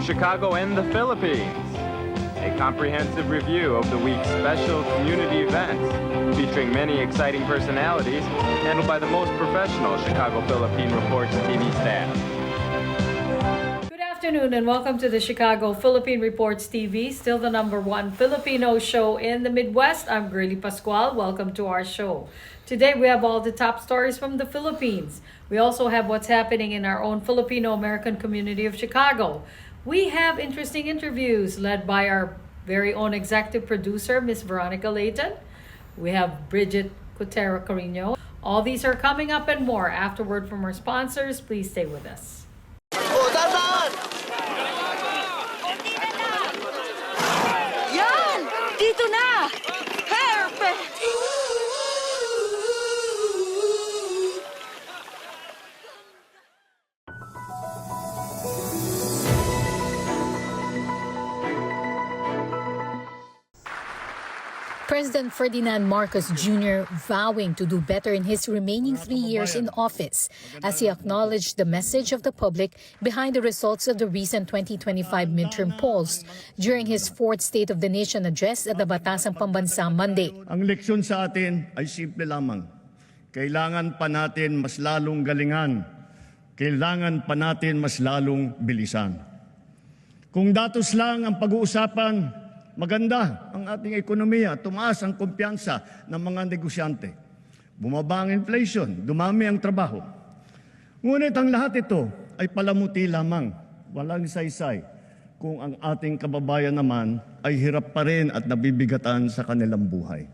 Chicago and the Philippines. A comprehensive review of the week's special community events, featuring many exciting personalities, handled by the most professional Chicago Philippine Reports TV staff. Good afternoon and welcome to the Chicago Philippine Reports TV, still the #1 Filipino show in the Midwest. I'm Girly Pascual. Welcome to our show. Today we have all the top stories from the Philippines. We also have what's happening in our own Filipino American community of Chicago. We have interesting interviews led by our very own executive producer, Miss Veronica Leighton. We have Brigitte, Cueter, Carino. All these are coming up and more. Afterward from our sponsors, please stay with us. Yan! Dito na! Perfect! President Ferdinand Marcos Jr. vowing to do better in his remaining 3 years in office as he acknowledged the message of the public behind the results of the recent 2025 midterm polls during his fourth State of the Nation address at the Batasang Pambansa Monday. Ang leksyon sa atin ay simple lamang. Kailangan pa natin mas lalong galingan. Kailangan pa natin mas lalong bilisan. Kung datos lang ang pag-uusapan, maganda ang ating ekonomiya, tumaas ang kumpiyansa ng mga negosyante. Bumaba ang inflation, dumami ang trabaho. Ngunit ang lahat ito ay palamuti lamang, walang saysay, kung ang ating kababayan naman ay hirap pa rin at nabibigatan sa kanilang buhay.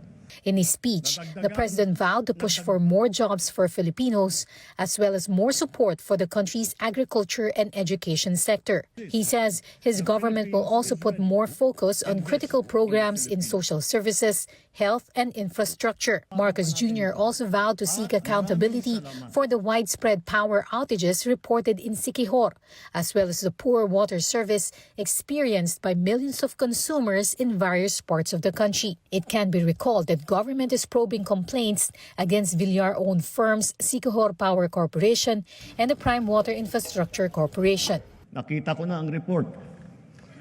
In his speech, the president vowed to push for more jobs for Filipinos, as well as more support for the country's agriculture and education sector. He says his government will also put more focus on critical programs in social services, health, and infrastructure. Marcos Jr. also vowed to seek accountability for the widespread power outages reported in Siquijor, as well as the poor water service experienced by millions of consumers in various parts of the country. It can be recalled that government is probing complaints against Villar-owned firms Siquijor Power Corporation and the Prime Water Infrastructure Corporation. Nakita ko na ang report.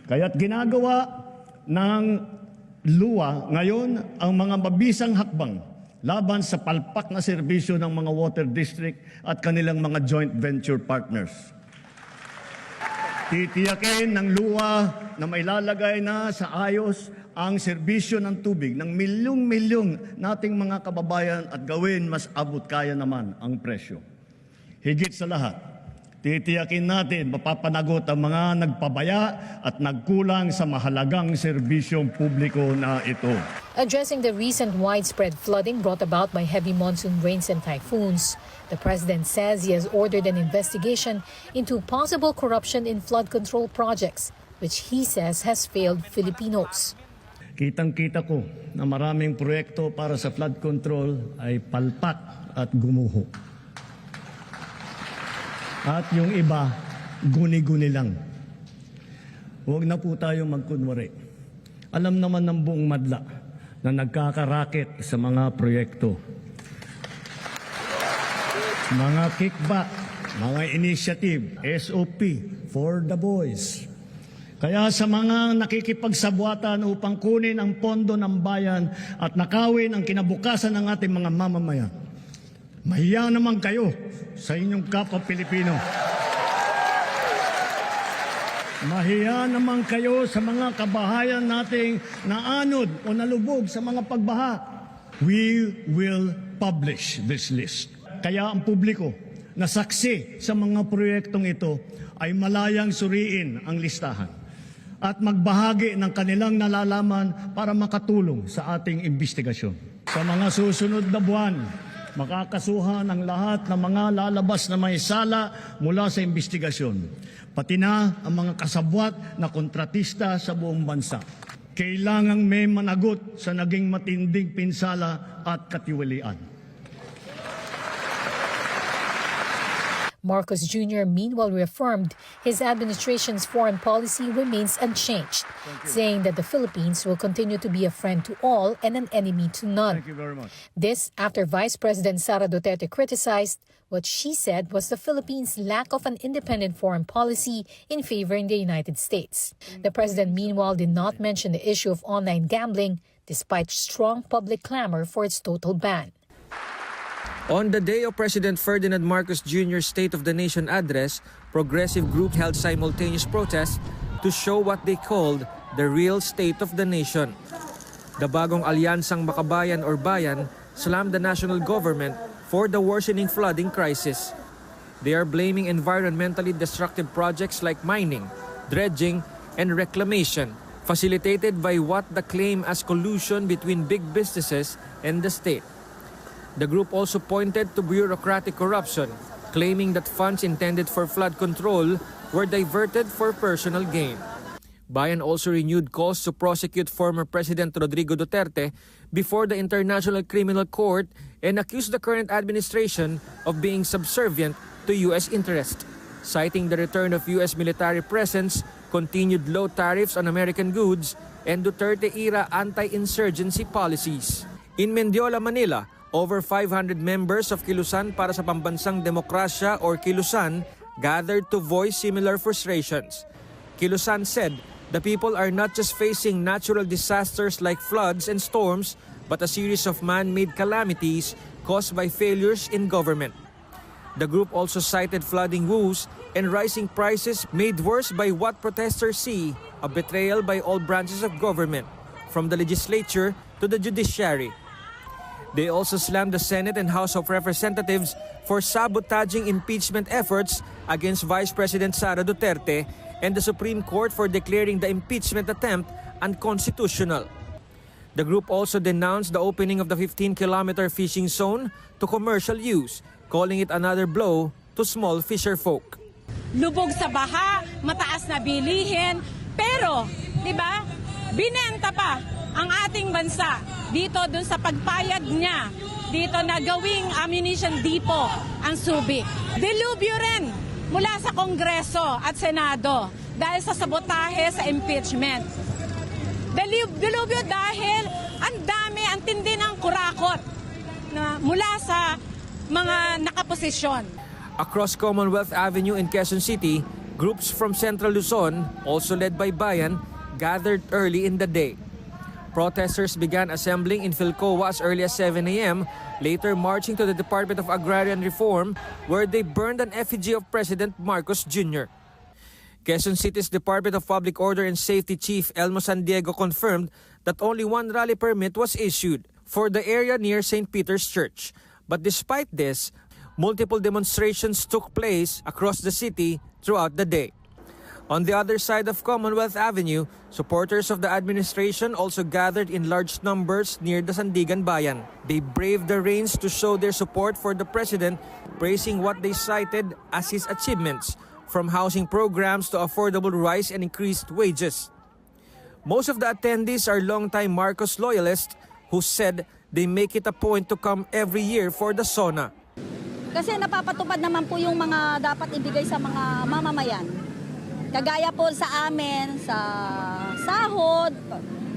Kaya't ginagawa ng luwa ngayon ang mga mabisang hakbang laban sa palpak na serbisyo ng mga water district at kanilang mga joint venture partners. Titiyakin ng luwa na mailalagay na sa ayos ang serbisyo ng tubig ng milyong-milyong nating mga kababayan at gawin mas abot kaya naman ang presyo. Higit sa lahat, titiyakin natin mapapanagot ang mga nagpabaya at nagkulang sa mahalagang serbisyong publiko na ito. Addressing the recent widespread flooding brought about by heavy monsoon rains and typhoons, the president says he has ordered an investigation into possible corruption in flood control projects, which he says has failed Filipinos. Kitang-kita ko na maraming proyekto para sa flood control ay palpak at gumuho. At yung iba, guni-guni lang. Huwag na po tayo magkunwari. Alam naman ng buong madla na nagkakaraket sa mga proyekto. Mga kickback, mga initiative, SOP for the boys. Kaya sa mga nakikipagsabwatan upang kunin ang pondo ng bayan at nakawin ang kinabukasan ng ating mga mamamayan, mahiya naman kayo sa inyong kapwa Pilipino. Mahiya naman kayo sa mga kabahayan nating naanod o nalubog sa mga pagbaha. We will publish this list. Kaya ang publiko na saksi sa mga proyektong ito ay malayang suriin ang listahan at magbahagi ng kanilang nalalaman para makatulong sa ating investigasyon. Sa mga susunod na buwan, makakasuhan ang lahat ng mga lalabas na may sala mula sa investigasyon, pati na ang mga kasabwat na kontratista sa buong bansa. Kailangang may managot sa naging matinding pinsala at katiwalian. Marcos Jr. meanwhile reaffirmed his administration's foreign policy remains unchanged, saying that the Philippines will continue to be a friend to all and an enemy to none. Thank you very much. This after Vice President Sara Duterte criticized what she said was the Philippines' lack of an independent foreign policy in favoring the United States. The president meanwhile did not mention the issue of online gambling despite strong public clamor for its total ban. On the day of President Ferdinand Marcos Jr.'s State of the Nation address, progressive group held simultaneous protests to show what they called the real state of the nation. The bagong alyansang Makabayan or Bayan slammed the national government for the worsening flooding crisis. They are blaming environmentally destructive projects like mining, dredging, and reclamation, facilitated by what they claim as collusion between big businesses and the state. The group also pointed to bureaucratic corruption, claiming that funds intended for flood control were diverted for personal gain. Bayan also renewed calls to prosecute former President Rodrigo Duterte before the International Criminal Court and accused the current administration of being subservient to U.S. interest, citing the return of U.S. military presence, continued low tariffs on American goods, and Duterte-era anti-insurgency policies. In Mendiola, Manila, over 500 members of Kilusan para sa Pambansang Demokrasya or Kilusan gathered to voice similar frustrations. Kilusan said the people are not just facing natural disasters like floods and storms, but a series of man-made calamities caused by failures in government. The group also cited flooding woes and rising prices made worse by what protesters see a betrayal by all branches of government, from the legislature to the judiciary. They also slammed the Senate and House of Representatives for sabotaging impeachment efforts against Vice President Sara Duterte and the Supreme Court for declaring the impeachment attempt unconstitutional. The group also denounced the opening of the 15-kilometer fishing zone to commercial use, calling it another blow to small fisherfolk. Lubog sa baha, mataas na bilihin, pero, di ba, binenta pa ang ating bansa dito dun sa pagpayag niya dito na gawing ammunition depot ang Subic. Dilubyo rin mula sa Kongreso at Senado dahil sa sabotahe sa impeachment. Dilubyo dahil ang dami, ang tindi ng kurakot na mula sa mga nakaposisyon. Across Commonwealth Avenue in Quezon City, groups from Central Luzon, also led by Bayan, gathered early in the day. Protesters began assembling in Philcoa as early as 7 a.m., later marching to the Department of Agrarian Reform, where they burned an effigy of President Marcos Jr. Quezon City's Department of Public Order and Safety Chief Elmo San Diego confirmed that only one rally permit was issued for the area near St. Peter's Church. But despite this, multiple demonstrations took place across the city throughout the day. On the other side of Commonwealth Avenue, supporters of the administration also gathered in large numbers near the Sandigan Bayan. They braved the rains to show their support for the president, praising what they cited as his achievements, from housing programs to affordable rice and increased wages. Most of the attendees are longtime Marcos loyalists who said they make it a point to come every year for the SONA. Kasi napapatupad naman po yung mga dapat ibigay sa mga mamamayan. Kagaya po sa amin, sa sahod,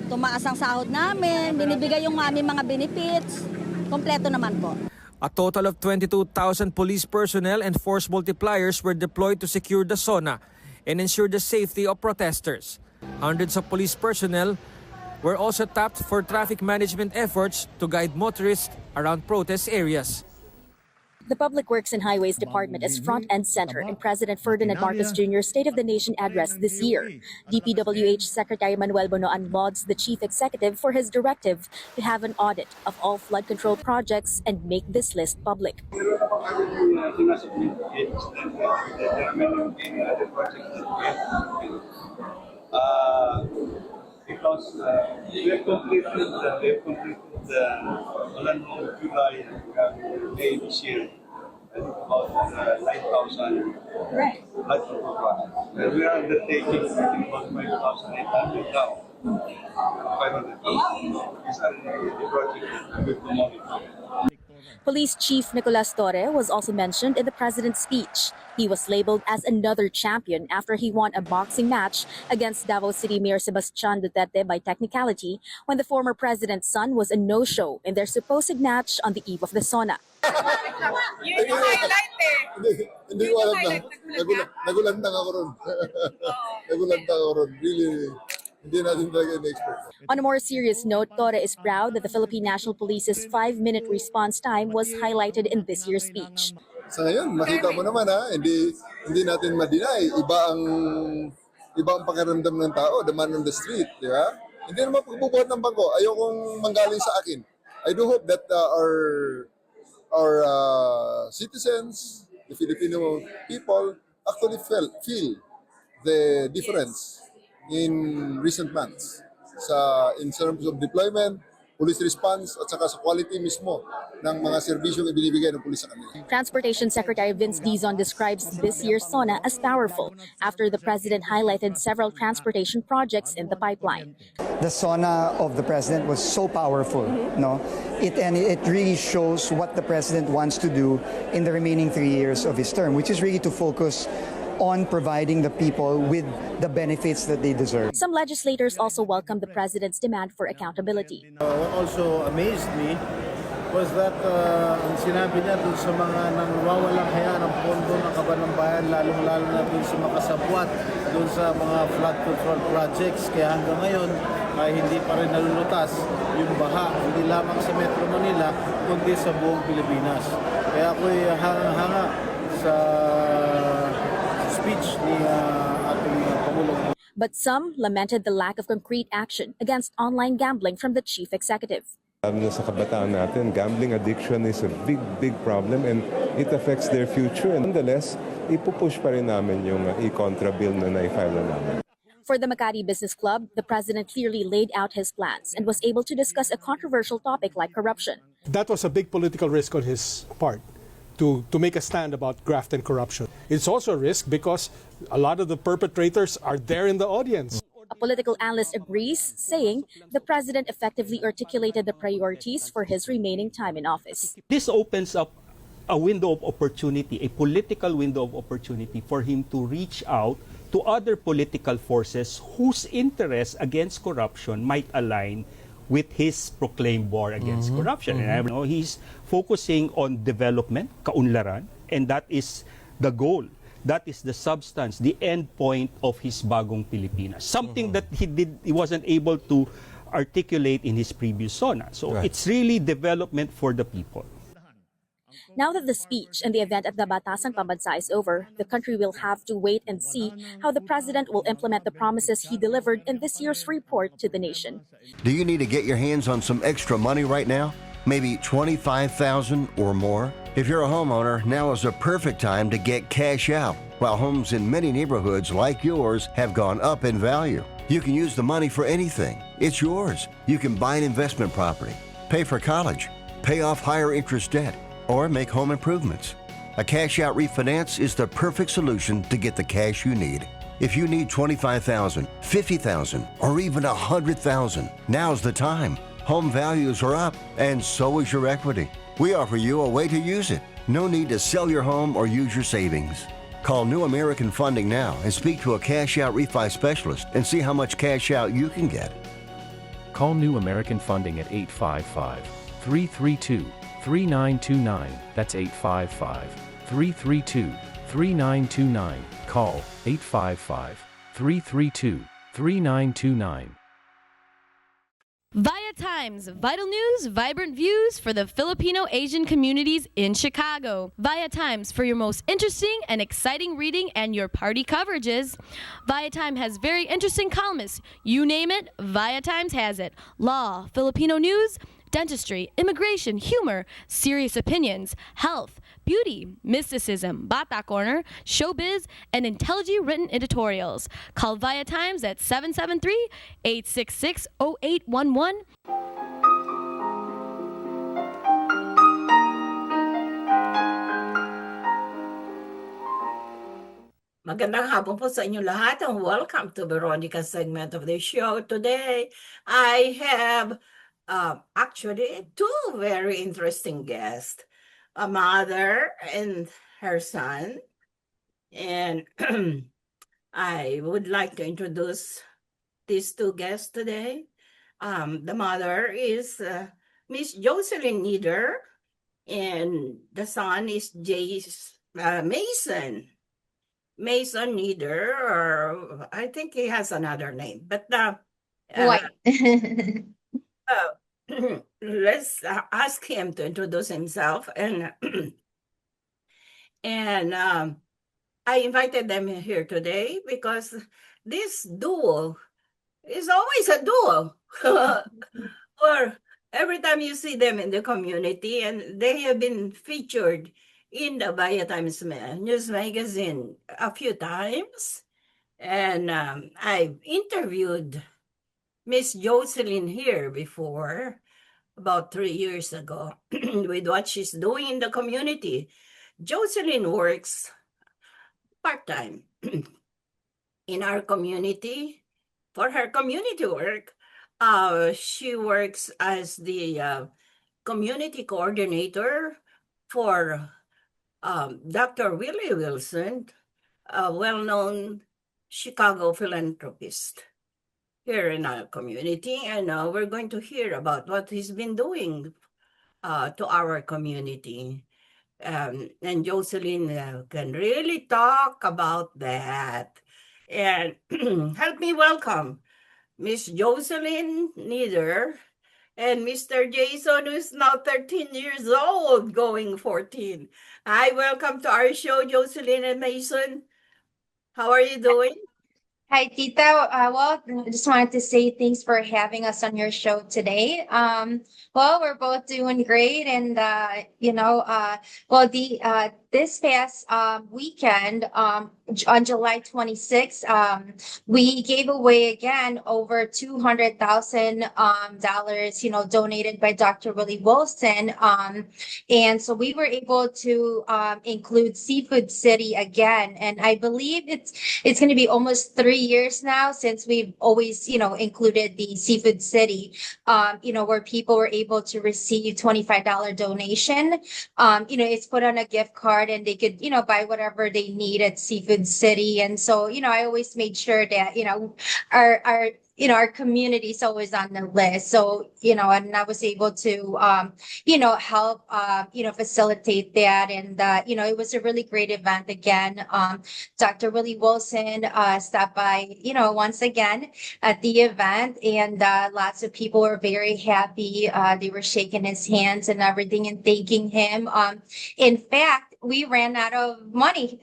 tumaas ang sahod namin, binibigay yung aming mga benefits, kompleto naman po. A total of 22,000 police personnel and force multipliers were deployed to secure the SONA and ensure the safety of protesters. Hundreds of police personnel were also tapped for traffic management efforts to guide motorists around protest areas. The Public Works and Highways Department is front and center in President Ferdinand Marcos Jr.'s State of the Nation address this year. DPWH Secretary Manuel Bonoan lauds the chief executive for his directive to have an audit of all flood control projects and make this list public. Because we have completed the July and May this year, about 9,000 flood control projects. And we are undertaking about 5,800 now. 500,000. These are the projects that we will monitor. Police Chief Nicolas Torre was also mentioned in the president's speech. He was labeled as another champion after he won a boxing match against Davao City Mayor Sebastian Duterte by technicality when the former president's son was a no-show in their supposed match on the eve of the SONA. Yun yung highlight eh. Hindi ko alam na. Nagulantang ako ron. Nagulantang ako ron. Really, hindi natin talaga in-expect. On a more serious note, Torre is proud that the Philippine National Police's 5-minute response time was highlighted in this year's speech. Sa ngayon, makita mo naman hindi natin ma-deny. Iba ang pakiramdam ng tao, the man on the street, di ba? Hindi naman pagbubuhat ng bangko. Ayokong manggaling sa akin. I do hope that our citizens, the Filipino people, actually feel the difference in recent months in terms of deployment, police response, at saka sa quality mismo ng mga serbisyong ibinibigay ng pulis sa kanila. Transportation Secretary Vince Dizon describes this year's SONA as powerful after the president highlighted several transportation projects in the pipeline. The SONA of the president was so powerful, no? It really shows what the president wants to do in the remaining 3 years of his term, which is really to focus on providing the people with the benefits that they deserve. Some legislators also welcomed the president's demand for accountability. What also amazed me was that ang sinabi niya dun sa mga nangwawalang haya ng pondo ng kaban ng bayan, lalong-lalo na dun sa makasabwat, dun sa mga flood control projects. Kaya hanggang ngayon ay hindi pa rin nalulutas yung baha, hindi lamang sa Metro Manila, kundi sa buong Pilipinas. Kaya ako'y hanga-hanga sa speech ni ating Pangulong. But some lamented the lack of concrete action against online gambling from the chief executive. Sa kabataan natin, gambling addiction is a big problem and it affects their future. And nonetheless, ipupush pa rin namin yung e-contra bill na na-file na namin. For the Makati Business Club, the president clearly laid out his plans and was able to discuss a controversial topic like corruption. That was a big political risk on his part. To make a stand about graft and corruption. It's also a risk because a lot of the perpetrators are there in the audience. A political analyst agrees, saying the president effectively articulated the priorities for his remaining time in office. This opens up a window of opportunity, a political window of opportunity for him to reach out to other political forces whose interests against corruption might align with his proclaimed war against corruption. And I know he's focusing on development, kaunlaran, and that is the goal. That is the substance, the end point of his bagong Pilipinas. Something that he wasn't able to articulate in his previous SONA. So it's really development for the people. Now that the speech and the event at the Batasang Pambansa is over, the country will have to wait and see how the president will implement the promises he delivered in this year's report to the nation. Do you need to get your hands on some extra money right now? Maybe $25,000 or more? If you're a homeowner, now is a perfect time to get cash out. While homes in many neighborhoods like yours have gone up in value, you can use the money for anything. It's yours. You can buy an investment property, pay for college, pay off higher interest debt, or make home improvements. A cash-out refinance is the perfect solution to get the cash you need. If you need $25,000, $50,000, or even $100,000, now's the time. Home values are up, and so is your equity. We offer you a way to use it. No need to sell your home or use your savings. Call New American Funding now and speak to a cash-out refi specialist and see how much cash out you can get. Call New American Funding at 855-332-3929. That's 855-332-3929. Call 855-332-3929. ViaTimes, vital news, vibrant views for the Filipino Asian communities in Chicago. ViaTimes for your most interesting and exciting reading and your party coverages. ViaTime has very interesting columnists. You name it, ViaTimes has it. Law, Filipino news, dentistry, immigration, humor, serious opinions, health, beauty, mysticism, Bata Corner, showbiz, and intelligently written editorials. Call ViaTimes at 773-866-0811. Magandang hapon po sa inyo lahat and welcome to Veronica's segment of the show. Today, I have actually two very interesting guests. a mother and her son. And I would like to introduce these two guests today. The mother is Miss Jocelyn Nieder, and the son is Mason. Mason Nieder, or I think he has another name, but White. let's ask him to introduce himself. And I invited them here today because this duo is always a duo. Or every time you see them in the community, and they have been featured in the ViaTimes News Magazine a few times. And I've interviewed Miss Jocelyn here before, about 3 years ago, with what she's doing in the community. Jocelyn works part-time in our community. For her community work, she works as the community coordinator for Dr. Willie Wilson, a well-known Chicago philanthropist here in our community. And we're going to hear about what he's been doing to our community. And Jocelyn can really talk about that. And help me welcome Miss Jocelyn Nieder and Mr. Jason, who's now 13 years old, going 14. Hi, welcome to our show, Jocelyn and Mason. How are you doing? Hi, Tita. Well, I just wanted to say thanks for having us on your show today. Well, we're both doing great, and this past weekend, on July 26th, we gave away again over $200,000, donated by Dr. Willie Wilson. And so we were able to include Seafood City again, and I believe it's going to be almost 3 years now since we've always, included the Seafood City, where people were able to receive $25 donation. It's put on a gift card and they could, buy whatever they need at Seafood City. And so, I always made sure that, our community is always on the list. So, and I was able to, help, facilitate that. And, it was a really great event again. Dr. Willie Wilson stopped by, once again at the event, and lots of people were very happy. They were shaking his hands and everything and thanking him. In fact, we ran out of money.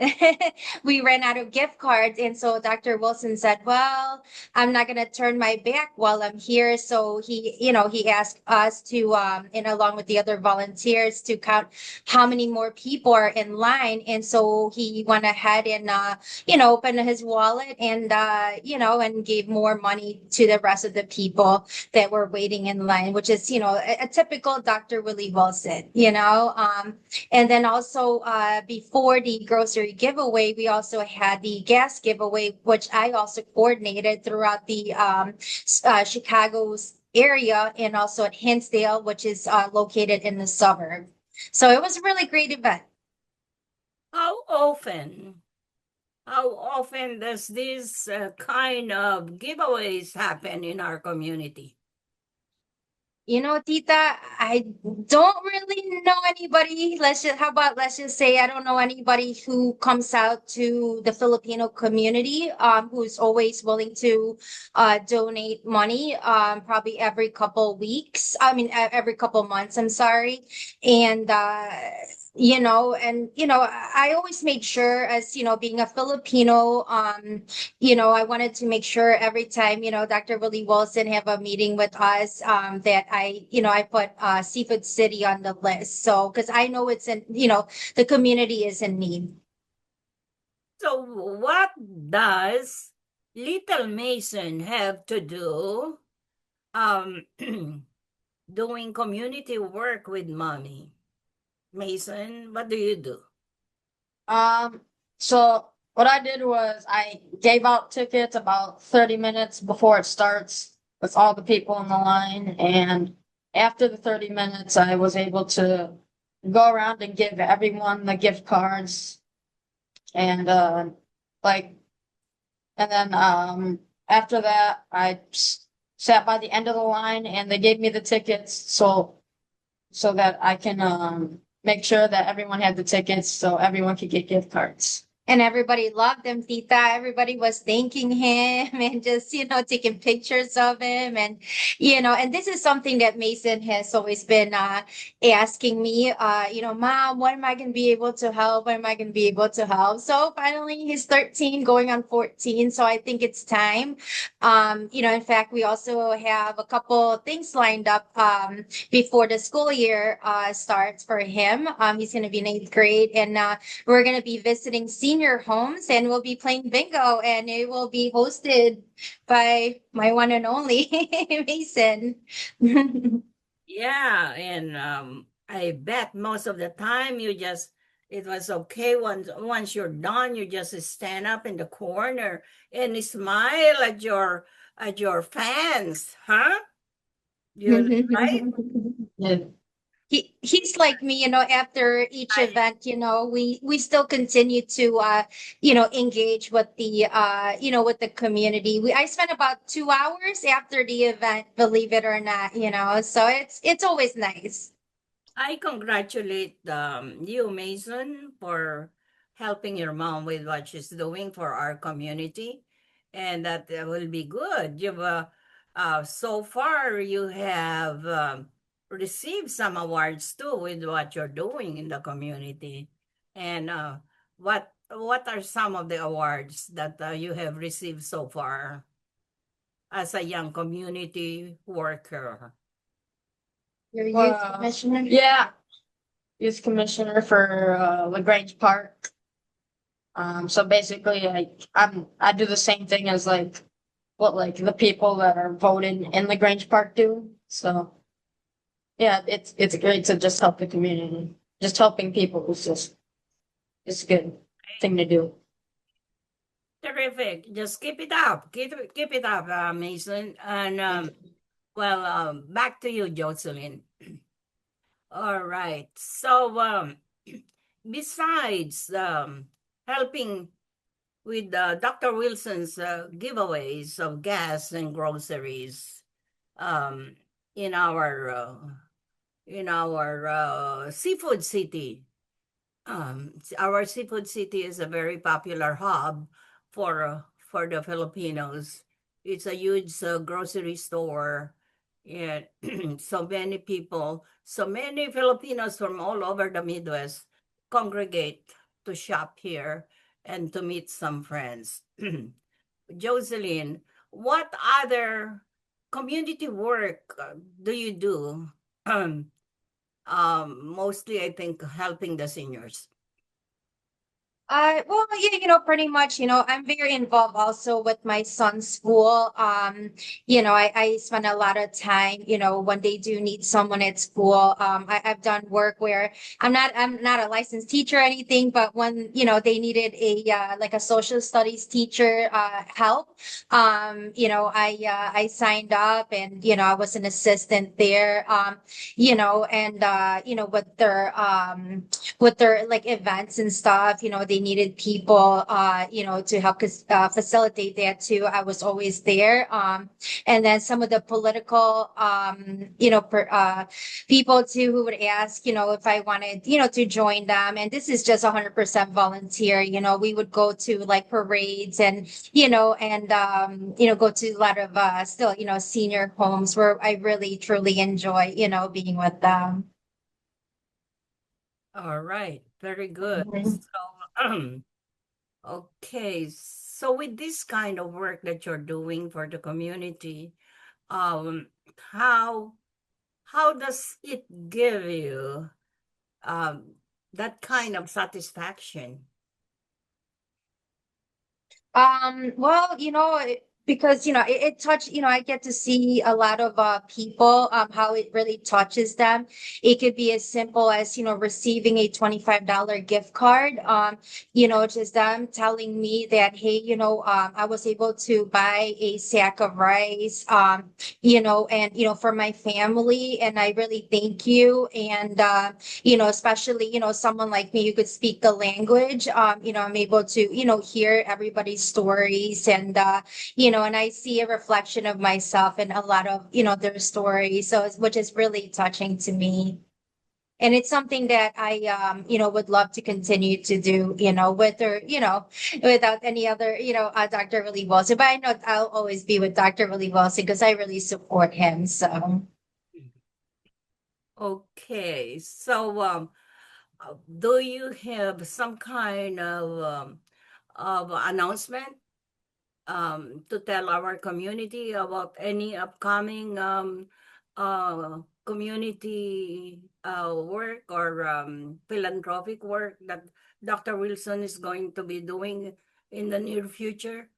We ran out of gift cards. And so Dr. Wilson said, well, I'm not going to turn my back while I'm here. So he asked us to, and along with the other volunteers, to count how many more people are in line. And so he went ahead and, opened his wallet and, and gave more money to the rest of the people that were waiting in line, which is, a typical Dr. Willie Wilson, and then also, before the grocery giveaway, we also had the gas giveaway, which I also coordinated throughout the Chicago's area, and also at Hinsdale, which is located in the suburb. So it was a really great event. How often does this kind of giveaways happen in our community? Tita, I don't really know anybody. Let's just say I don't know anybody who comes out to the Filipino community, who's always willing to donate money, probably every couple weeks. Every couple months, I'm sorry. And, I always made sure, as, being a Filipino, I wanted to make sure every time, Dr. Willie Wilson have a meeting with us, that I put Seafood City on the list. So, because I know it's in, the community is in need. So what does Little Mason have to do doing community work with mommy? Mason, what do you do? So what I did was I gave out tickets about 30 minutes before it starts with all the people in the line. And after the 30 minutes, I was able to go around and give everyone the gift cards and like and then after that sat by the end of the line and they gave me the tickets so that I can make sure that everyone had the tickets so everyone could get gift cards. And everybody loved him, Tita. Everybody was thanking him and just, taking pictures of him. And, and this is something that Mason has always been asking me, Mom, when am I going to be able to help? When am I going to be able to help? So finally, he's 13, going on 14. So I think it's time. In fact, we also have a couple things lined up before the school year starts for him. He's going to be in 8th grade. And we're going to be visiting senior homes and we'll be playing bingo and it will be hosted by my one and only Mason. Yeah, and I bet most of the time it was okay once you're done, you just stand up in the corner and smile at your fans, huh? Right? Yeah. He's like me, after each event, we still continue to engage with the with the community. I spent about 2 hours after the event, believe it or not, so it's always nice. I congratulate you, Mason, for helping your mom with what she's doing for our community, and that will be good. You've so far you have received some awards too with what you're doing in the community. And what are some of the awards that you have received so far as a young community worker? Your youth commissioner? Yeah, youth commissioner for LaGrange Park. So basically, I do the same thing as what the people that are voting in LaGrange Park do. So yeah, it's great to just help the community. Just helping people is it's a good thing to do. Terrific. Just keep it up. Keep it up, Mason. And back to you, Jocelyn. All right. So besides helping with Dr. Wilson's giveaways of gas and groceries in our seafood city. Our seafood city is a very popular hub for the Filipinos. It's a huge grocery store. And so many people, so many Filipinos from all over the Midwest congregate to shop here and to meet some friends. Jocelyn, what other community work do you do? Mostly, I think, helping the seniors. Well, yeah, pretty much, I'm very involved also with my son's school. I spend a lot of time, when they do need someone at school. I've done work where I'm not a licensed teacher or anything, but when, they needed a social studies teacher, help, I signed up and, I was an assistant there, with their events and stuff, they needed people, to help facilitate that too. I was always there. And then some of the political, people too who would ask, if I wanted, to join them. And this is just 100% volunteer. We would go to parades and, go to a lot of still, senior homes where I really truly enjoy, being with them. All right, very good. So, okay, so with this kind of work that you're doing for the community, how does it give you that kind of satisfaction? Well, because it touched, I get to see a lot of people, how it really touches them. It could be as simple as receiving a $25 gift card, just them telling me that, hey, I was able to buy a sack of rice, and for my family, and I really thank you. And especially someone like me who could speak the language, I'm able to hear everybody's stories, and and I see a reflection of myself in a lot of their stories, so which is really touching to me. And it's something that I would love to continue to do, with or without any other Dr. Willie Wilson. But I know I'll always be with Dr. Willie Wilson because I really support him. So Okay, so do you have some kind of announcement to tell our community about any upcoming community work or philanthropic work that Dr. Wilson is going to be doing in the near future?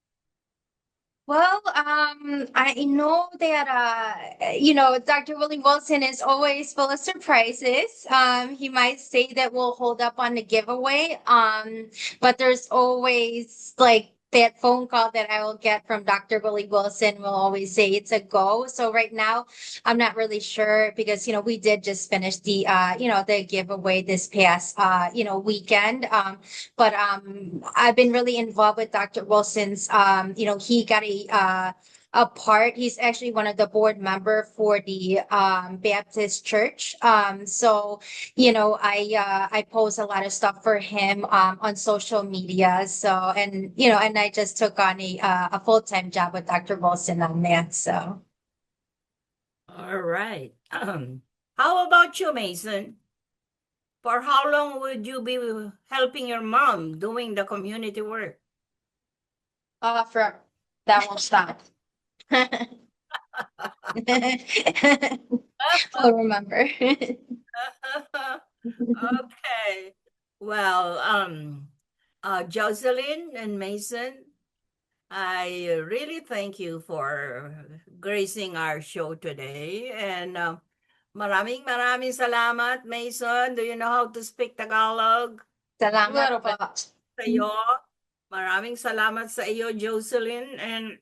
well, I know that Dr. Willie Wilson is always full of surprises. He might say that we'll hold up on the giveaway. But there's always like that phone call that I will get from Dr. Willie Wilson will always say it's a go. So right now, I'm not really sure because we did just finish the the giveaway this past weekend. But I've been really involved with Dr. Wilson's. He got a part. He's actually one of the board member for the Baptist Church. So I post a lot of stuff for him on social media. So and I just took on a full-time job with Dr. Wilson on that. So All right. How about you, Mason? For how long would you be helping your mom doing the community work? For that won't stop. I'll remember. Okay. Well, Jocelyn and Mason, I really thank you for gracing our show today. And maraming salamat, Mason. Do you know how to speak Tagalog? Salamat po. Sa iyo. Maraming salamat sa iyo, Jocelyn. And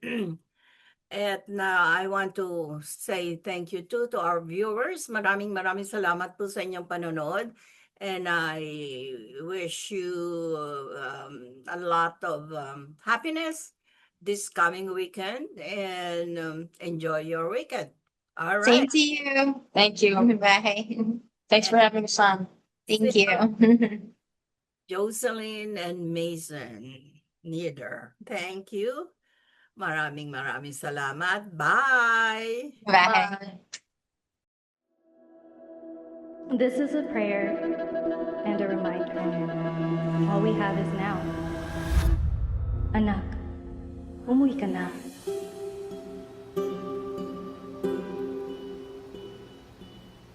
I want to say thank you too to our viewers. Maraming salamat po sa inyong panonood. And I wish you a lot of happiness this coming weekend, and enjoy your weekend. All right. Same to you. Thank you. Bye. Thanks for having us on. Thank you. Jocelyn and Mason, neither. Thank you. Maraming salamat. Bye. Bye. This is a prayer and a reminder. All we have is now. Anak, umuwi ka na.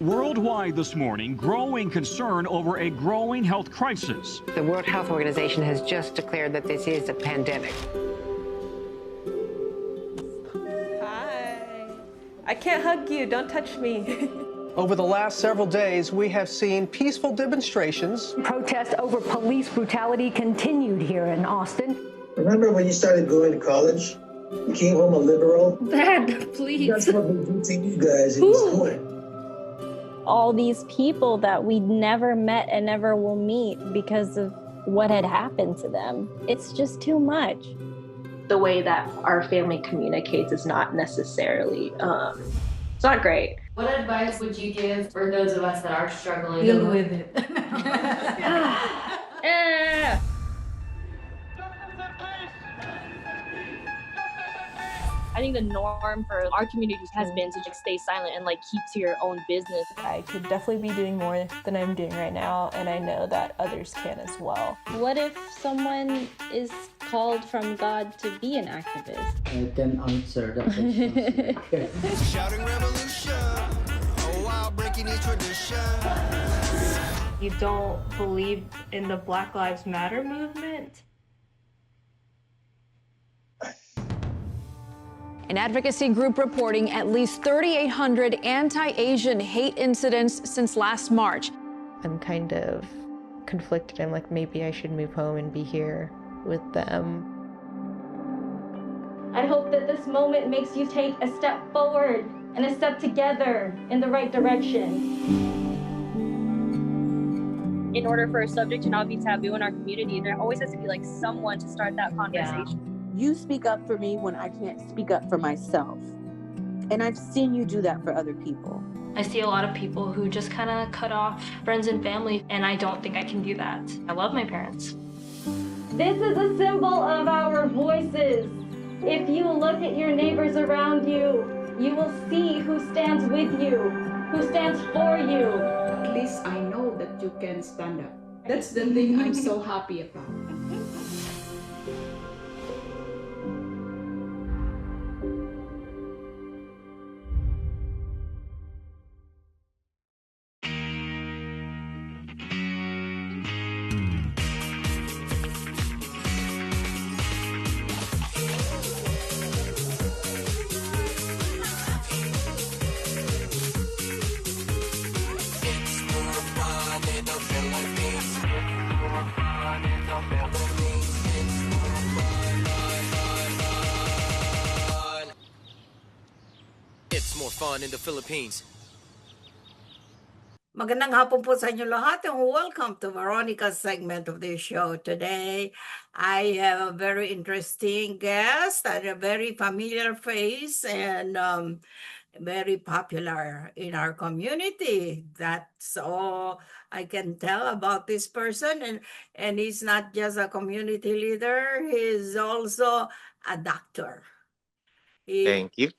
Worldwide this morning, growing concern over a growing health crisis. The World Health Organization has just declared that this is a pandemic. Hi. I can't hug you. Don't touch me. Over the last several days, we have seen peaceful demonstrations. Protest over police brutality continued here in Austin. Remember when you started going to college? You came home a liberal? Dad, please. That's what we do to you guys in school. All these people that we never met and never will meet because of what had happened to them. It's just too much. The way that our family communicates is not necessarily, it's not great. What advice would you give for those of us that are struggling? Deal with it. I think the norm for our community has been to just stay silent and keep to your own business. I could definitely be doing more than I'm doing right now, and I know that others can as well. What if someone is called from God to be an activist? I can answer that question. Shouting revolution, oh wow, breaking each tradition. You don't believe in the Black Lives Matter movement? An advocacy group reporting at least 3,800 anti-Asian hate incidents since last March. I'm kind of conflicted. I'm like, maybe I should move home and be here with them. I hope that this moment makes you take a step forward and a step together in the right direction. In order for a subject to not be taboo in our community, there always has to be like someone to start that conversation. You speak up for me when I can't speak up for myself. And I've seen you do that for other people. I see a lot of people who just kind of cut off friends and family, and I don't think I can do that. I love my parents. This is a symbol of our voices. If you look at your neighbors around you, you will see who stands with you, who stands for you. At least I know that you can stand up. That's the thing I'm so happy about. It's more fun in the Philippines. Magandang hapon po sa inyo lahat and welcome to Veronica's segment of this show. Today, I have a very interesting guest and a very familiar face and very popular in our community. That's all I can tell about this person. And he's not just a community leader, he's also a doctor. Thank you.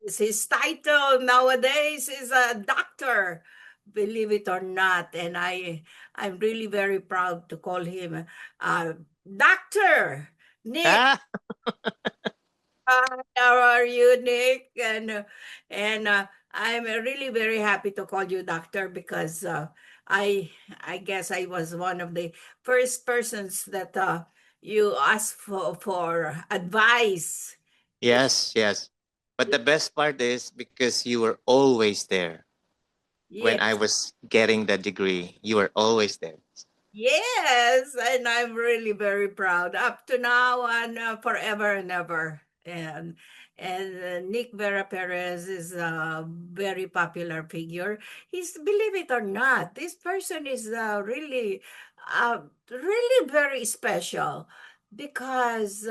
His title nowadays is a doctor, believe it or not. And I'm really very proud to call him Dr. Nick. How are you, Nick? And I'm really very happy to call you doctor because I guess I was one of the first persons that you asked for advice. Yes, yes. But the best part is because you were always there. When I was getting the degree, you were always there. Yes, and I'm really very proud up to now and forever and ever. And Nick Vera Perez is a very popular figure. He's, believe it or not, this person is really very special because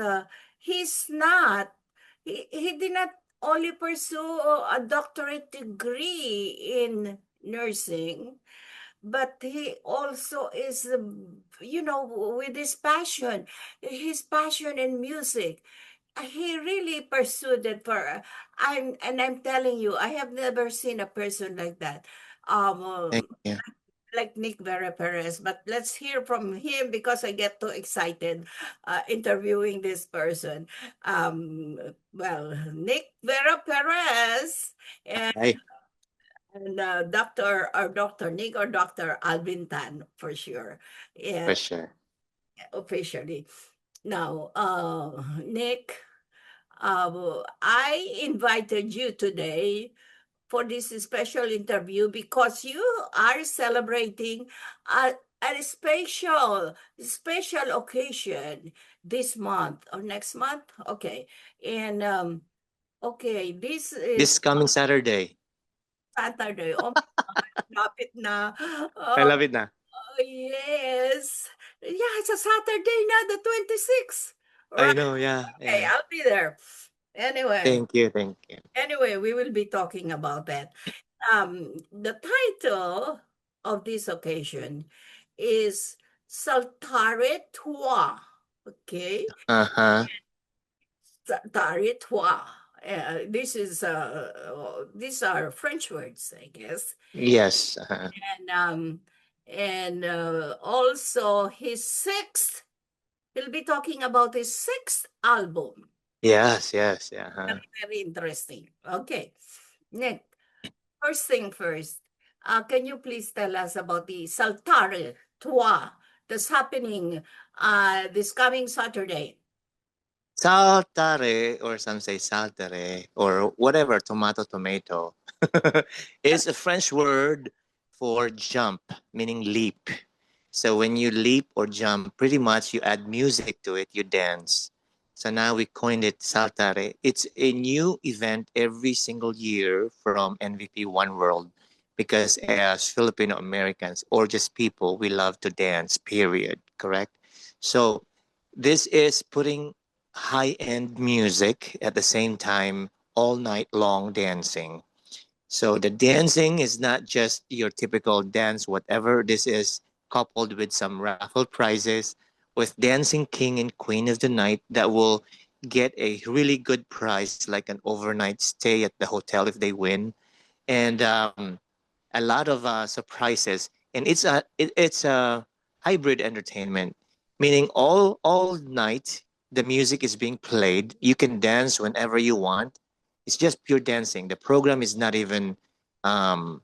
he's not. He did not only pursue a doctorate degree in nursing, but he also is, with his passion in music. He really pursued it I'm telling you, I have never seen a person like that. Like Nick Vera Perez, but let's hear from him because I get too excited interviewing this person. Nick Vera Perez and Dr. Nick or Dr. Alvin Tan for sure. Yeah, for sure. Officially. Now, Nick, I invited you today for this special interview because you are celebrating a special occasion this month or next month. Okay. And this coming Saturday. Oh, lapit na. I love it na. Oh, yes. Yeah, it's a Saturday na, the 26th. Right? I know, yeah. Okay, I'll be there. Anyway. Thank you. Anyway, we will be talking about that. The title of this occasion is Saltare Toi. Okay? Saltare Toi. These are French words, I guess. Yes. And also he'll be talking about his sixth album. Yes. Yeah. Very, very interesting. Okay. Nick, first thing first, can you please tell us about the Saltare Toi that's happening this coming Saturday? Saltare, or some say saltere, or whatever, tomato, is a French word for jump, meaning leap. So when you leap or jump, pretty much you add music to it, you dance. So now we coined it saltare. It's a new event every single year from NVP One World, because as Filipino Americans or just people, we love to dance, period, correct? So this is putting high-end music at the same time, all night long dancing. So the dancing is not just your typical dance, whatever. This is coupled with some raffle prizes, with dancing king and queen of the night that will get a really good prize, like an overnight stay at the hotel if they win, and a lot of surprises. And it's a hybrid entertainment, meaning all night the music is being played. You can dance whenever you want. It's just pure dancing. The program is not even um,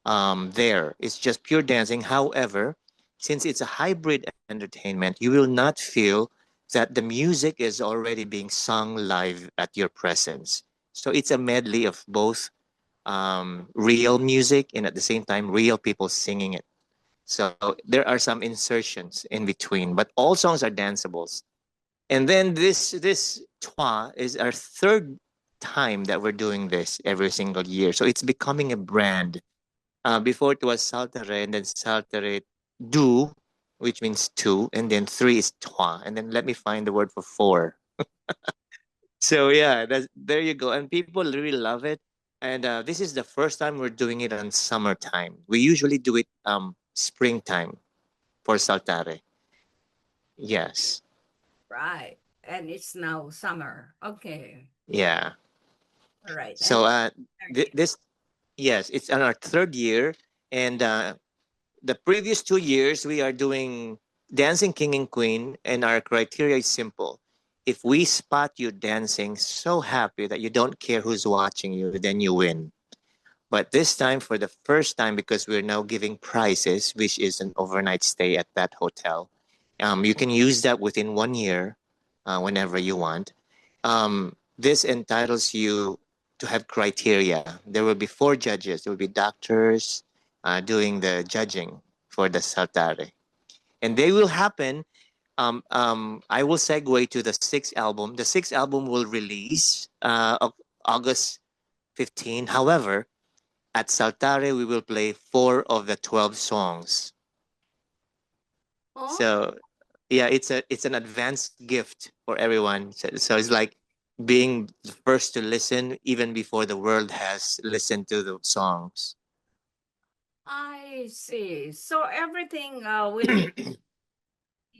there. It's just pure dancing. However, since it's a hybrid entertainment, you will not feel that the music is already being sung live at your presence. So it's a medley of both real music and at the same time real people singing it. So there are some insertions in between, but all songs are danceables. And then this Twa is our third time that we're doing this every single year. So it's becoming a brand. Before it was Saltere, and then Saltere Du, which means two, and then three is Twa, and then let me find the word for four. So yeah, there you go. And people really love it. And this is the first time we're doing it on summertime. We usually do it springtime for Saltare. Yes. Right. And it's now summer. Okay. Yeah. All right. So this, yes, it's on our third year. And the previous 2 years, we are doing Dancing King and Queen. And our criteria is simple. If we spot you dancing so happy that you don't care who's watching you, then you win. But this time, for the first time, because we're now giving prizes, which is an overnight stay at that hotel, you can use that within 1 year, whenever you want. This entitles you to have criteria. There will be 4 judges. There will be doctors doing the judging for the Saltare. And they will happen. I will segue to the sixth album. The sixth album will release August 15. However, at Saltare, we will play 4 of the 12 songs. Oh. So, yeah, it's an advanced gift for everyone. So it's like being the first to listen even before the world has listened to the songs. I see. So everything will be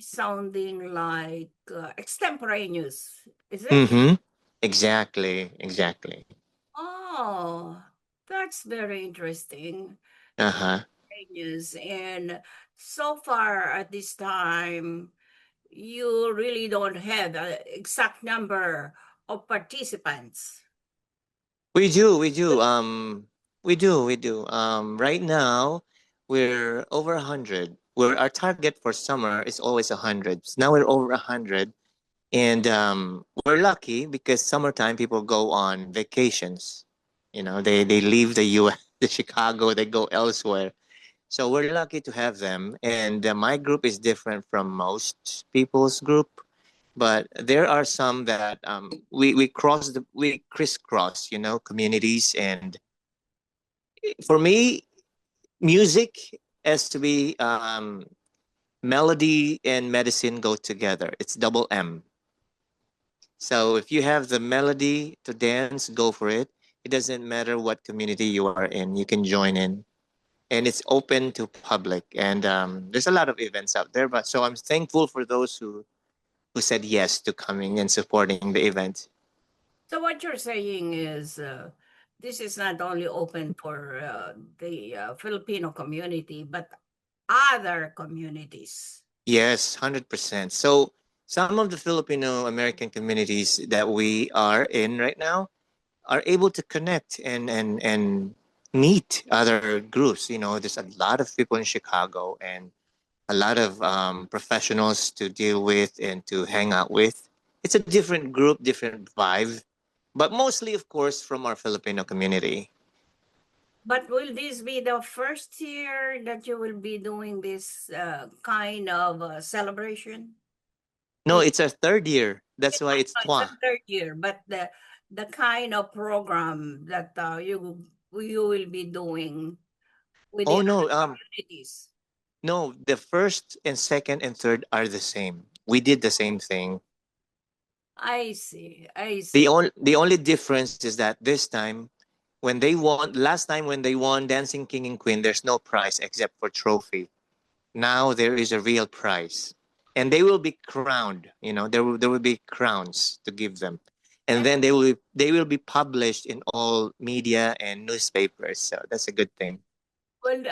sounding like extemporaneous, is it? Mm-hmm. Exactly. Oh, that's very interesting. Uh-huh. Extemporaneous. And so far at this time, you really don't have an exact number of participants. We do. Right now, we're over 100. Where our target for summer is always 100. So now we're over 100, and we're lucky because summertime people go on vacations. You know, they leave the U.S., the Chicago, they go elsewhere. So we're lucky to have them. And my group is different from most people's group, but there are some that we crisscross, you know, communities. And for me, music has to be melody and medicine go together. It's double M. So if you have the melody to dance, go for it. It doesn't matter what community you are in, you can join in. And it's open to public. And there's a lot of events out there. But so I'm thankful for those who said yes to coming and supporting the event. So what you're saying is this is not only open for the Filipino community, but other communities. Yes, 100%. So some of the Filipino American communities that we are in right now are able to connect and meet other groups. You know, there's a lot of people in Chicago and a lot of professionals to deal with and to hang out with. It's a different group, different vibe, but mostly, of course, from our Filipino community. But will this be the first year that you will be doing this kind of celebration? No, it's our third year. That's why it's It's the twa. third year, but the kind of program that you will be doing with the Oh no, other communities. no, the first and second and third are the same. We did the same thing. I see. I The see. only difference is that this time when they won last time when they won Dancing King and Queen, there's no prize except for trophy. Now there is a real prize. And they will be crowned, there will be crowns to give them. And then they will be published in all media and newspapers. So that's a good thing. Well,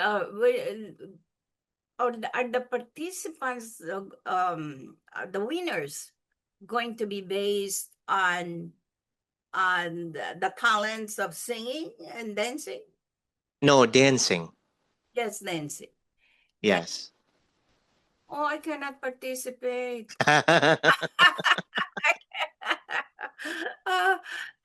are the participants, the winners, going to be based on the talents of singing and dancing? No, dancing. Yes, dancing. Yes. Oh, I cannot participate.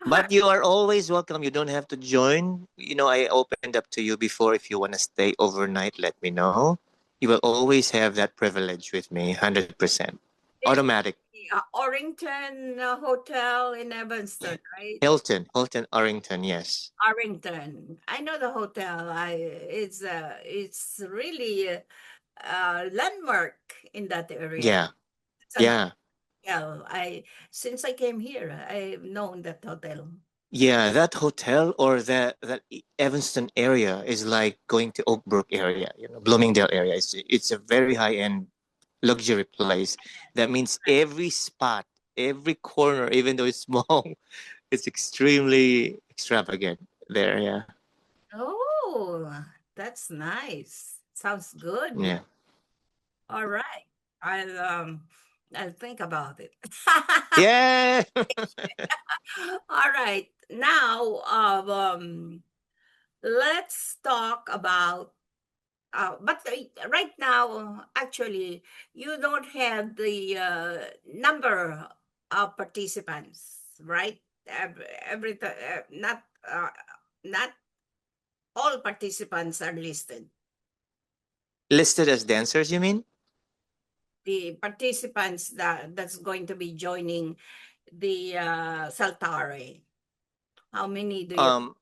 But you are always welcome. You don't have to join. I opened up to you before. If you want to stay overnight, let me know. You will always have that privilege with me, 100%. Automatic. Orrington Hotel in Evanston, right? Hilton Arrington, yes. Arrington. I know the hotel. It's really a landmark in that area. Yeah. It's a Yeah. hotel. Since I came here, I've known that hotel. Yeah, that hotel or that Evanston area is like going to Oak Brook area, Bloomingdale area. It's a very high-end luxury place. That means every spot, every corner, even though it's small, it's extremely extravagant there. Yeah. Oh, that's nice. Sounds good. Yeah. All right. I'll think about it. Yeah. All right. Now, let's talk about. But right now, actually, you don't have the number of participants, right? Not all participants are listed. Listed as dancers, you mean? The participants that's going to be joining the Saltare. How many do you?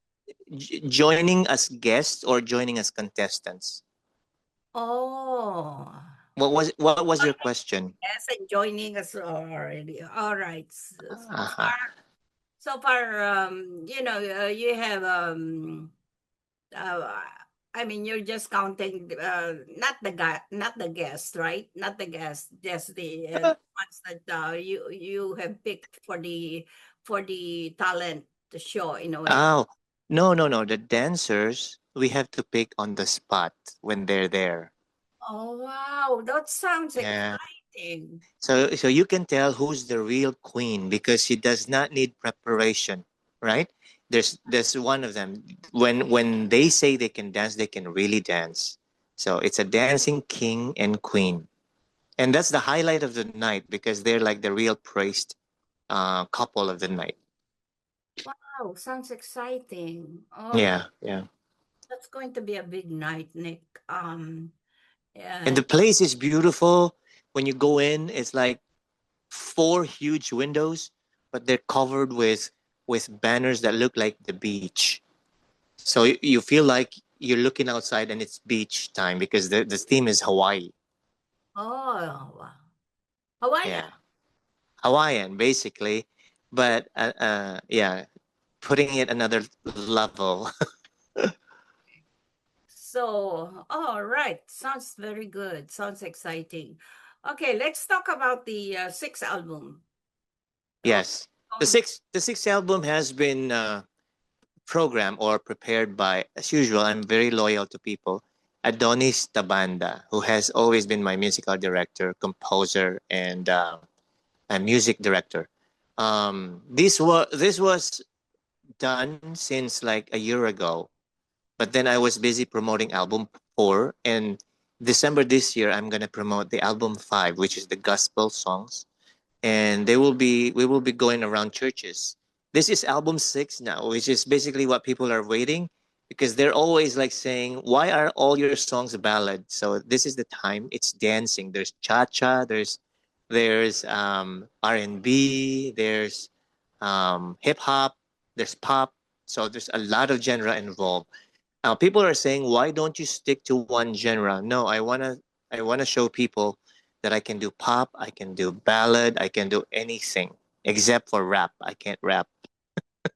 Joining as guests or joining as contestants? Oh. What was your question? Yes, and joining us already. All right. So far, you have you're just counting not the guest, right? Not the guest, just the ones that you have picked for the talent show in a way. Oh, no. The dancers we have to pick on the spot when they're there. Oh wow, that sounds Yeah. exciting. So you can tell who's the real queen because she does not need preparation, right? There's one of them. When they say they can dance, they can really dance. So it's a dancing king and queen. And that's the highlight of the night because they're like the real praised couple of the night. Wow, sounds exciting. Oh, Yeah. that's going to be a big night, Nick. And the place is beautiful. When you go in, it's like 4 huge windows, but they're covered with banners that look like the beach. So you feel like you're looking outside and it's beach time because the theme is Hawaii. Oh, wow. Hawaiian. Yeah. Hawaiian, basically. But yeah, putting it another level. So, all right. Sounds very good. Sounds exciting. Okay, let's talk about the sixth album. Yes. The sixth album has been programmed or prepared by, as usual, I'm very loyal to people, Adonis Tabanda, who has always been my musical director, composer, and music director. This was done since like a year ago, but then I was busy promoting album 4, and December this year I'm gonna promote the album 5, which is the gospel songs. and we will be going around churches. This is album 6 now, which is basically what people are waiting, because they're always like saying, why are all your songs a ballad? So this is the time. It's dancing. There's cha-cha, there's R&B, there's hip hop, there's pop. So there's a lot of genre involved. People are saying, why don't you stick to one genre? No, I wanna show people that I can do pop, I can do ballad, I can do anything except for rap. I can't rap.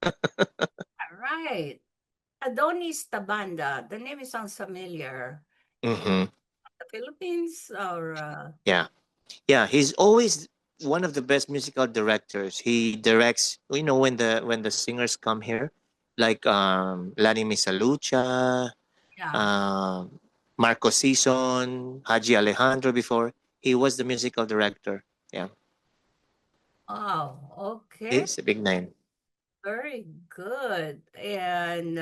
All right. Adonis Tabanda. The name sounds familiar. Mm-hmm. The Philippines or Yeah, he's always one of the best musical directors. He directs, when the singers come here, like Lani Misalucha, Marco Sison, Haji Alejandro before. He was the musical director. Yeah. Oh, okay. He's a big name. Very good. And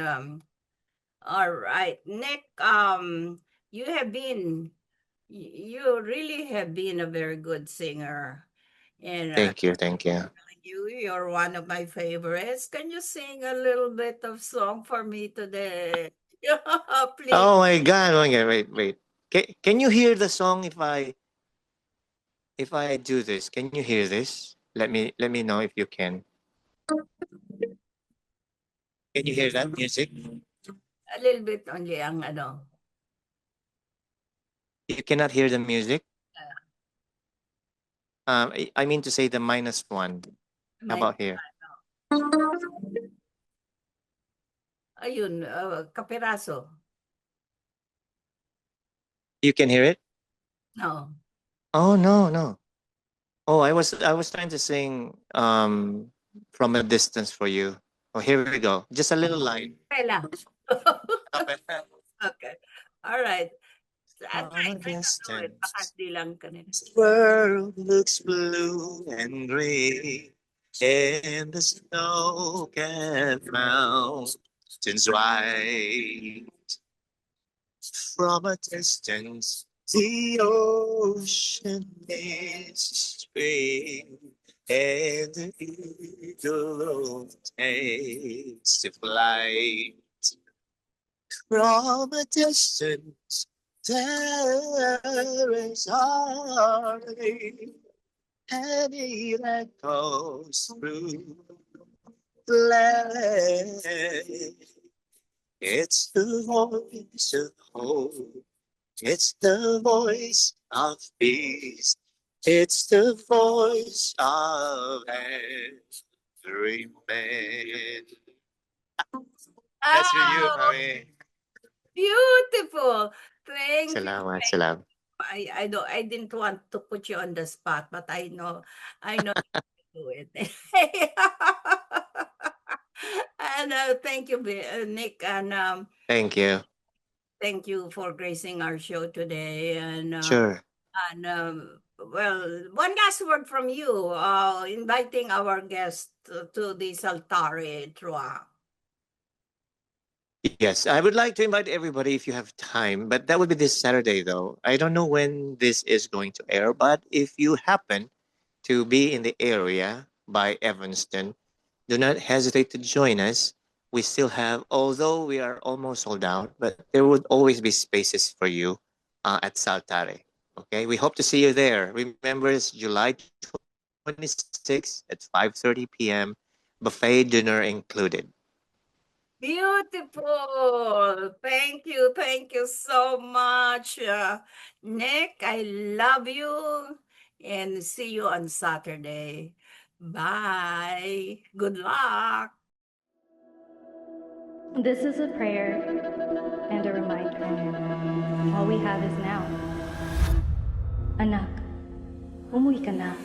all right, Nick, you really have been a very good singer. And Thank you. you're one of my favorites. Can you sing a little bit of song for me today? Please. Oh my God! Wait. Can you hear the song if I do this? Can you hear this? Let me know if you can. Can you hear that music? A little bit only ang ano. You cannot hear the music? I mean to say the -1. How about here? Ayun, kapiraso. You can hear it? No. Oh no. Oh, I was trying to sing from a distance for you. Oh, here we go. Just a little line. Okay. All right. From a distance, the world looks blue and gray, and the snow-capped mountains white. From a distance, the ocean is green, and the eagle takes to flight. From a distance, there is harmony, and it echoes through the land. It's the voice of hope. It's the voice of peace. It's the voice of every man. That's for you, Mami. Beautiful. Thank you. Salamat. I didn't want to put you on the spot, but I know you can do it. And thank you, Nick, and Thank you. thank you for gracing our show today. And Sure. And well, one last word from you, inviting our guest to the Saltare Trua. Yes, I would like to invite everybody if you have time, but that would be this Saturday though. I don't know when this is going to air, but if you happen to be in the area by Evanston, do not hesitate to join us. We still have, although we are almost sold out, but there would always be spaces for you at Saltare. Okay, we hope to see you there. Remember, it's July 26th at 5:30 p.m. Buffet dinner included. Beautiful. Thank you so much, Nick. I love you, and see you on Saturday. Bye. Good luck. This is a prayer and a reminder. All we have is now. Anak, umuwi ka na.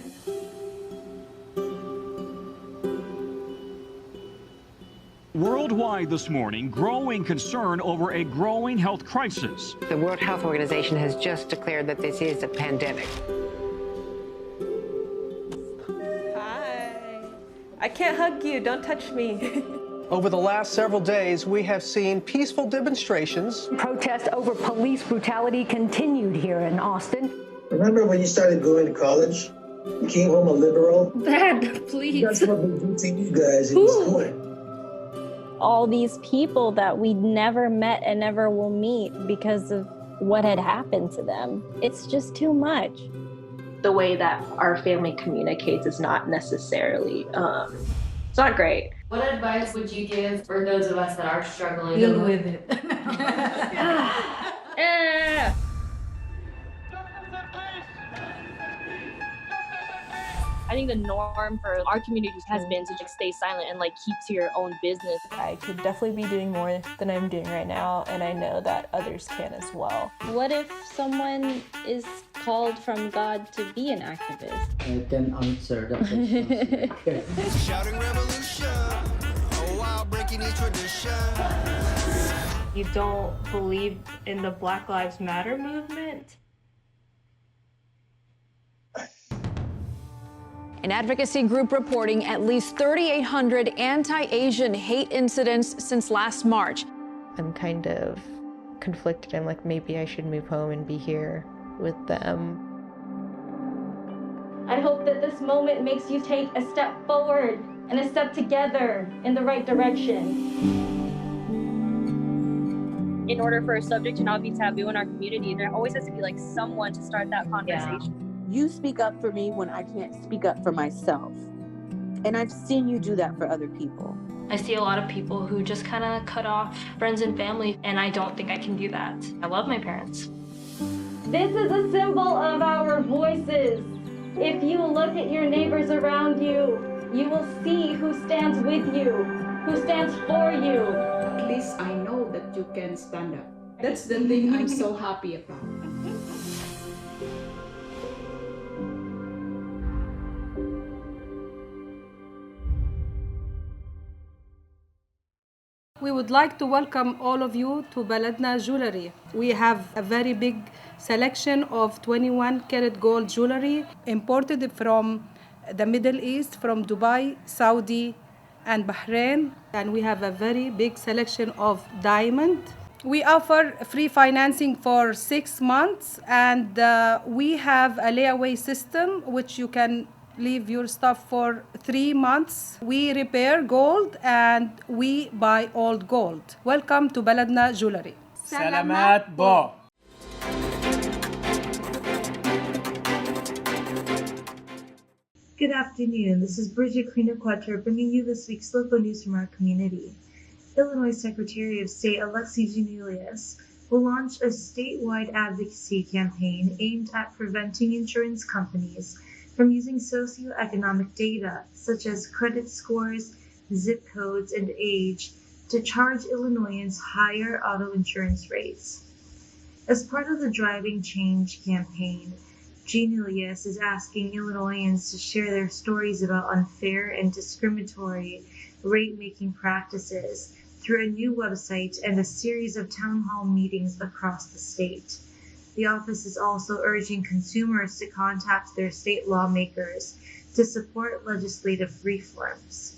Worldwide this morning, growing concern over a growing health crisis. The World Health Organization has just declared that this is a pandemic. Hi. I can't hug you. Don't touch me. Over the last several days, we have seen peaceful demonstrations. Protests over police brutality continued here in Austin. Remember when you started going to college? You came home a liberal. Dad, please. That's what we do to you guys in school. All these people that we never met and never will meet because of what had happened to them. It's just too much. The way that our family communicates is not necessarily, it's not great. What advice would you give for those of us that are struggling? Deal with it. I think the norm for our community has been to just stay silent and like keep to your own business. I could definitely be doing more than I'm doing right now, and I know that others can as well. What if someone is called from God to be an activist? I can answer that question. Shouting revolution. Oh, wow, breaking each tradition. You don't believe in the Black Lives Matter movement? An advocacy group reporting at least 3,800 anti-Asian hate incidents since last March. I'm kind of conflicted. I'm like, maybe I should move home and be here with them. I hope that this moment makes you take a step forward and a step together in the right direction. In order for a subject to not be taboo in our community, there always has to be like someone to start that conversation. You speak up for me when I can't speak up for myself. And I've seen you do that for other people. I see a lot of people who just kind of cut off friends and family, and I don't think I can do that. I love my parents. This is a symbol of our voices. If you look at your neighbors around you, you will see who stands with you, who stands for you. At least I know that you can stand up. That's the thing I'm so happy about. We would like to welcome all of you to Baladna Jewelry. We have a very big selection of 21 karat gold jewelry imported from the Middle East, from Dubai, Saudi, and Bahrain. And we have a very big selection of diamond. We offer free financing for 6 months, and we have a layaway system which you can leave your stuff for 3 months. We repair gold and we buy old gold. Welcome to Baladna Jewelry. Salamat po. Good afternoon. This is Brigitte Cueter bringing you this week's local news from our community. Illinois Secretary of State Alexi Giannoulias will launch a statewide advocacy campaign aimed at preventing insurance companies from using socioeconomic data, such as credit scores, zip codes, and age, to charge Illinoisans higher auto insurance rates. As part of the Driving Change campaign, Giannoulias is asking Illinoisans to share their stories about unfair and discriminatory rate-making practices through a new website and a series of town hall meetings across the state. The office is also urging consumers to contact their state lawmakers to support legislative reforms.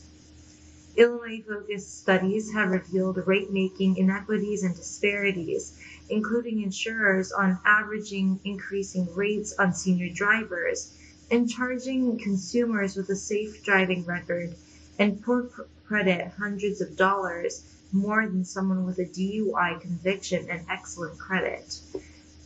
Illinois-focused studies have revealed rate-making inequities and disparities, including insurers on averaging increasing rates on senior drivers and charging consumers with a safe driving record and poor credit hundreds of dollars more than someone with a DUI conviction and excellent credit.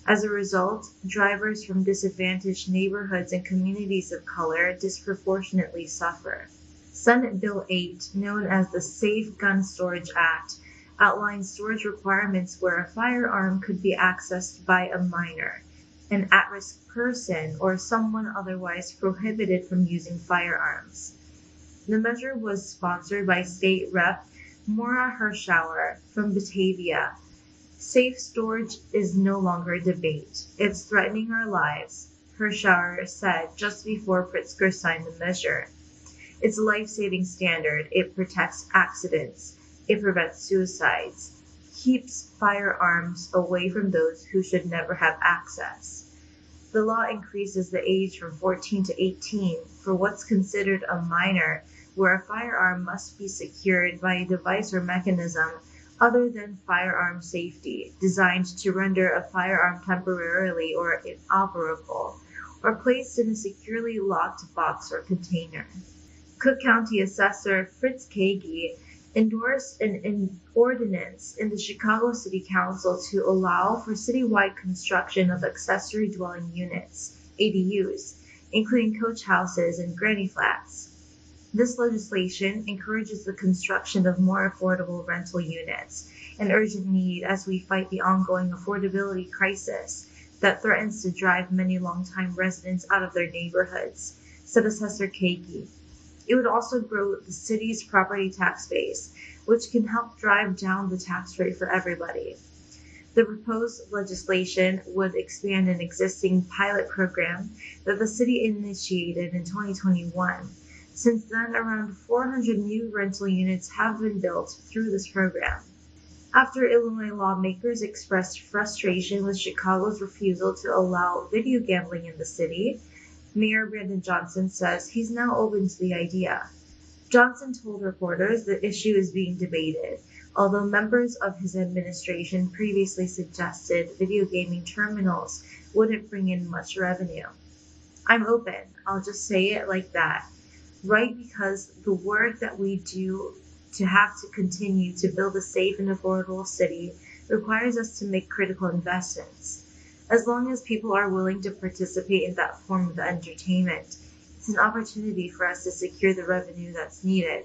As a result, drivers from disadvantaged neighborhoods and communities of color disproportionately suffer. Senate Bill 8, known as the Safe Gun Storage Act, outlines storage requirements where a firearm could be accessed by a minor, an at-risk person, or someone otherwise prohibited from using firearms. The measure was sponsored by State Rep. Maura Hirschauer from Batavia. Safe storage is no longer a debate. It's threatening our lives, Hirschauer said just before Pritzker signed the measure. It's a life-saving standard. It protects accidents. It prevents suicides. Keeps firearms away from those who should never have access. The law increases the age from 14 to 18 for what's considered a minor, where a firearm must be secured by a device or mechanism other than firearm safety, designed to render a firearm temporarily or inoperable, or placed in a securely locked box or container. Cook County Assessor Fritz Kagi endorsed an ordinance in the Chicago City Council to allow for citywide construction of accessory dwelling units, ADUs, including coach houses and granny flats. This legislation encourages the construction of more affordable rental units, an urgent need as we fight the ongoing affordability crisis that threatens to drive many longtime residents out of their neighborhoods, said Assessor Kagi. It would also grow the city's property tax base, which can help drive down the tax rate for everybody. The proposed legislation would expand an existing pilot program that the city initiated in 2021. Since then, around 400 new rental units have been built through this program. After Illinois lawmakers expressed frustration with Chicago's refusal to allow video gambling in the city, Mayor Brandon Johnson says he's now open to the idea. Johnson told reporters the issue is being debated, although members of his administration previously suggested video gaming terminals wouldn't bring in much revenue. I'm open, I'll just say it like that, right? Because the work that we do to have to continue to build a safe and affordable city requires us to make critical investments. As long as people are willing to participate in that form of entertainment, it's an opportunity for us to secure the revenue that's needed,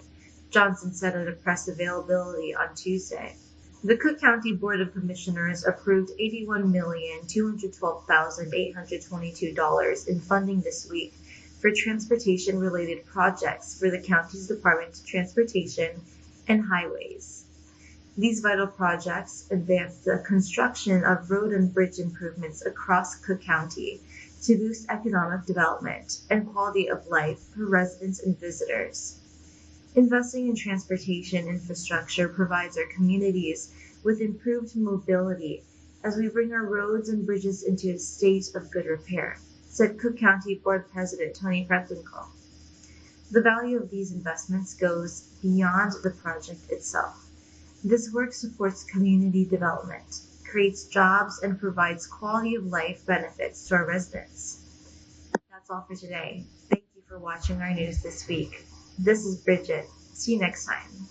Johnson said at a press availability on Tuesday. The Cook County Board of Commissioners approved $81,212,822 in funding this week for transportation-related projects for the county's Department of Transportation and Highways. These vital projects advance the construction of road and bridge improvements across Cook County to boost economic development and quality of life for residents and visitors. Investing in transportation infrastructure provides our communities with improved mobility as we bring our roads and bridges into a state of good repair, said Cook County Board President Tony Preckwinkle. The value of these investments goes beyond the project itself. This work supports community development, creates jobs, and provides quality of life benefits to our residents. That's all for today. Thank you for watching our news this week. This is Brigitte. See you next time.